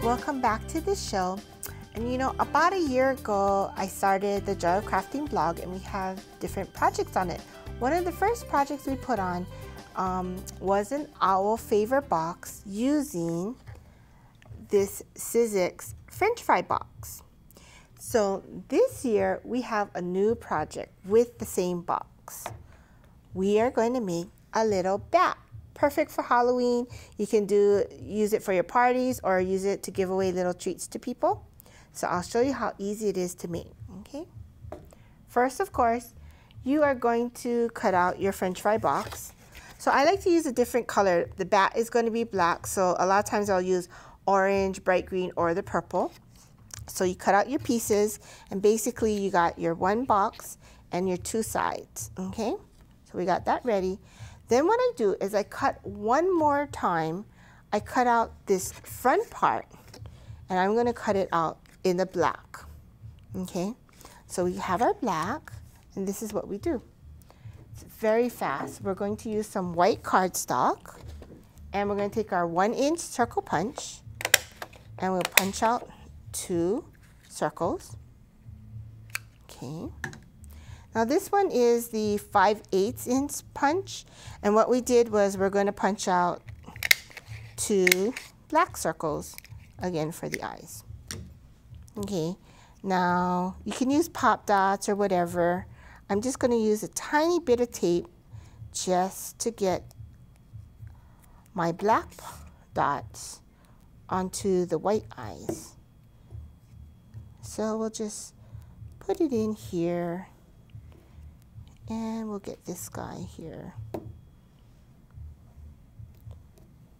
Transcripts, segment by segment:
Welcome back to the show. And you know, about a year ago, I started the Joy of Crafting blog, and we have different projects on it. One of the first projects we put on was an owl favor box using this Sizzix French Fry Box. So this year we have a new project with the same box. We are going to make a little bat. Perfect for Halloween. You can use it for your parties or use it to give away little treats to people. So I'll show you how easy it is to make, okay? First, of course, you are going to cut out your French fry box. So I like to use a different color. The bat is going to be black, so a lot of times I'll use orange, bright green, or the purple. So you cut out your pieces, and basically you got your one box and your two sides, okay? So we got that ready. Then what I do is I cut one more time. I cut out this front part, and I'm going to cut it out in the black, okay? So we have our black, and this is what we do. It's very fast. We're going to use some white cardstock, and we're going to take our 1-inch circle punch, and we'll punch out 2 circles, okay? Now this one is the 5/8 inch punch, and what we did was we're going to punch out 2 black circles, again for the eyes. Okay, now you can use pop dots or whatever. I'm just going to use a tiny bit of tape just to get my black dots onto the white eyes. So we'll just put it in here, and we'll get this guy here.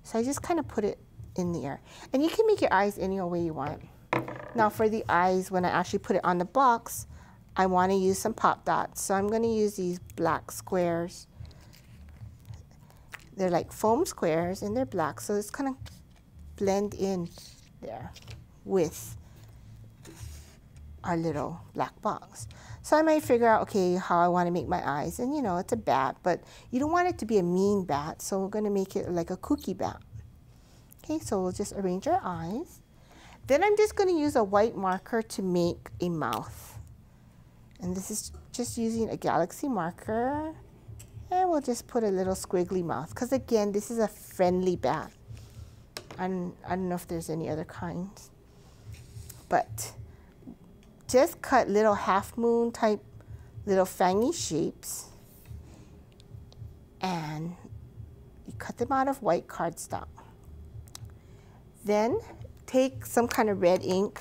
So I just kind of put it in the air. And you can make your eyes any way you want. Now for the eyes, when I actually put it on the box, I want to use some pop dots. So I'm going to use these black squares. They're like foam squares, and they're black, so it's kind of blend in there with our little black box. So I might figure out, okay, how I want to make my eyes. And you know, it's a bat, but you don't want it to be a mean bat, so we're going to make it like a kooky bat. Okay, so we'll just arrange our eyes. Then I'm just going to use a white marker to make a mouth. And this is just using a galaxy marker. And we'll just put a little squiggly mouth, because again, this is a friendly bat. I don't know if there's any other kinds. But just cut little half moon type little fangy shapes. And you cut them out of white cardstock. Then take some kind of red ink,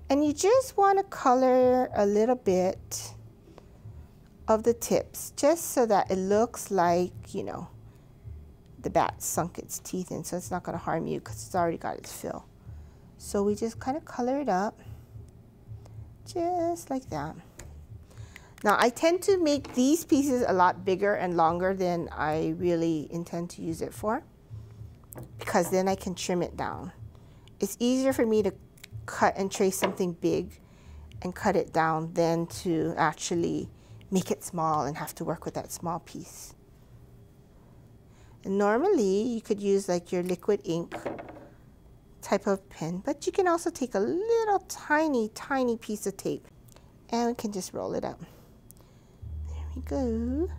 and you just want to color a little bit of the tips, just so that it looks like, you know, the bat sunk its teeth in, so it's not going to harm you because it's already got its fill. So we just kind of color it up, just like that. Now I tend to make these pieces a lot bigger and longer than I really intend to use it for, because then I can trim it down. It's easier for me to cut and trace something big and cut it down than to actually make it small and have to work with that small piece. And normally you could use like your liquid ink type of pen, but you can also take a little tiny piece of tape, and we can just roll it up. There we go.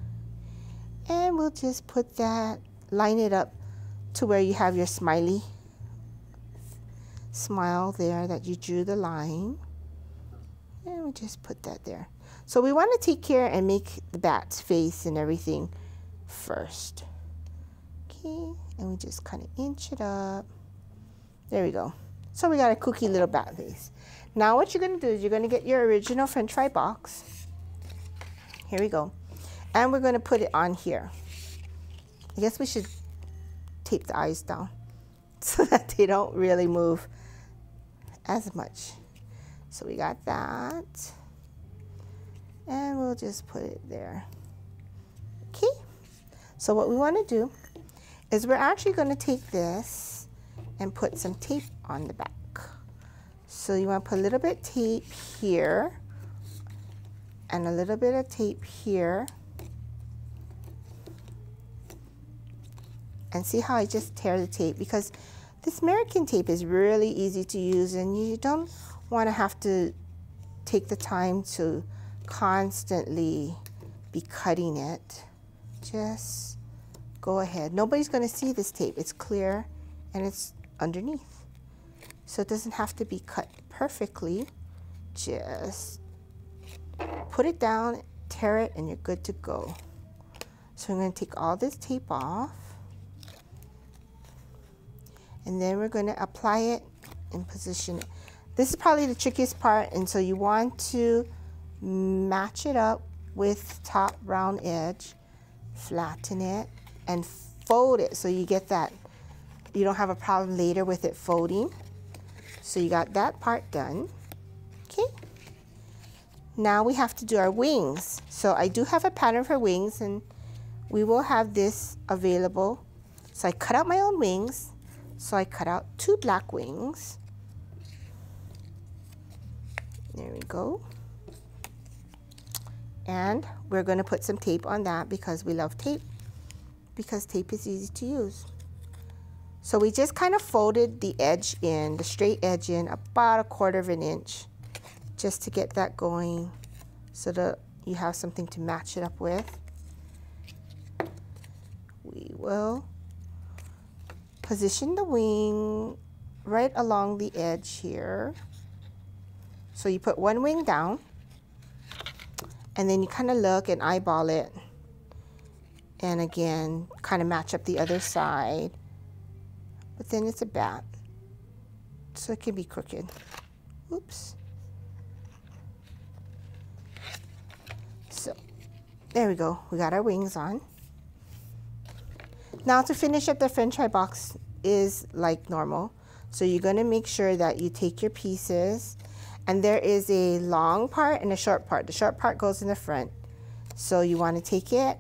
And we'll just put that, line it up to where you have your smile there that you drew the line, and we just put that there. So we want to take care and make the bat's face and everything first. Okay, and we just kind of inch it up. There we go. So we got a kooky little bat face. Now what you're going to do is you're going to get your original French fry box. Here we go. And we're going to put it on here. I guess we should tape the eyes down so that they don't really move as much. So we got that, and we'll just put it there. Okay, so what we want to do is we're actually going to take this and put some tape on the back. So you want to put a little bit of tape here and a little bit of tape here, and see how I just tear the tape, because This American tape is really easy to use, and you don't want to have to take the time to constantly be cutting it. Just go ahead. Nobody's going to see this tape. It's clear and it's underneath. So it doesn't have to be cut perfectly. Just put it down, tear it, and you're good to go. So I'm going to take all this tape off. And then we're going to apply it and position it. This is probably the trickiest part, and so you want to match it up with top round edge, flatten it, and fold it so you get that. You don't have a problem later with it folding. So you got that part done. Okay. Now we have to do our wings. So I do have a pattern for wings, and we will have this available. So I cut out my own wings. So I cut out 2 black wings. There we go. And we're going to put some tape on that because we love tape, because tape is easy to use. So we just kind of folded the edge in, the straight edge in, about 1/4 inch, just to get that going so that you have something to match it up with. We will position the wing right along the edge here. So you put one wing down, and then you kind of look and eyeball it, and again kind of match up the other side. But then it's a bat, so it can be crooked. Oops. So there we go, we got our wings on. Now to finish up the French fry box is like normal. So you're going to make sure that you take your pieces, and there is a long part and a short part. The short part goes in the front. So you want to take it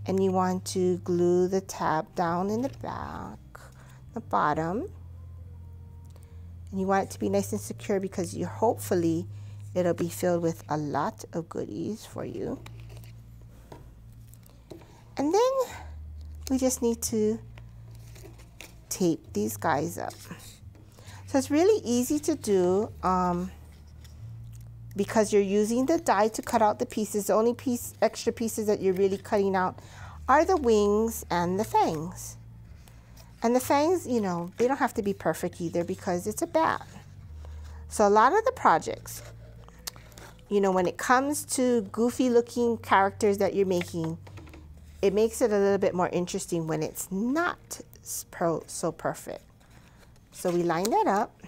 and you want to glue the tab down in the back, the bottom. And you want it to be nice and secure because you hopefully it'll be filled with a lot of goodies for you. And then we just need to tape these guys up. So it's really easy to do because you're using the die to cut out the pieces. The only extra pieces that you're really cutting out are the wings and the fangs. And the fangs, you know, they don't have to be perfect either because it's a bat. So a lot of the projects, you know, when it comes to goofy looking characters that you're making, it makes it a little bit more interesting when it's not so perfect. So we line that up,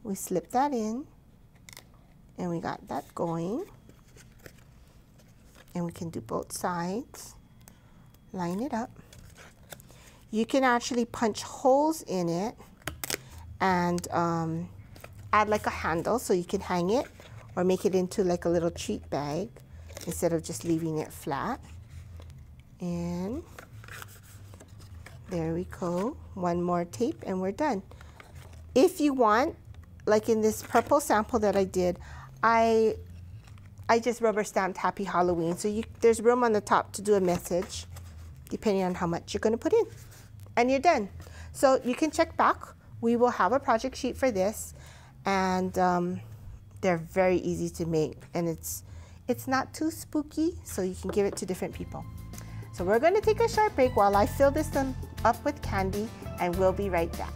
we slip that in, and we got that going. And we can do both sides, line it up. You can actually punch holes in it and add like a handle so you can hang it or make it into like a little treat bag instead of just leaving it flat. And there we go. One more tape and we're done. If you want, like in this purple sample that I did, I just rubber stamped Happy Halloween. So there's room on the top to do a message, depending on how much you're going to put in. And you're done. So you can check back. We will have a project sheet for this. And they're very easy to make. And it's not too spooky, so you can give it to different people. So we're going to take a short break while I fill this up with candy, and we'll be right back.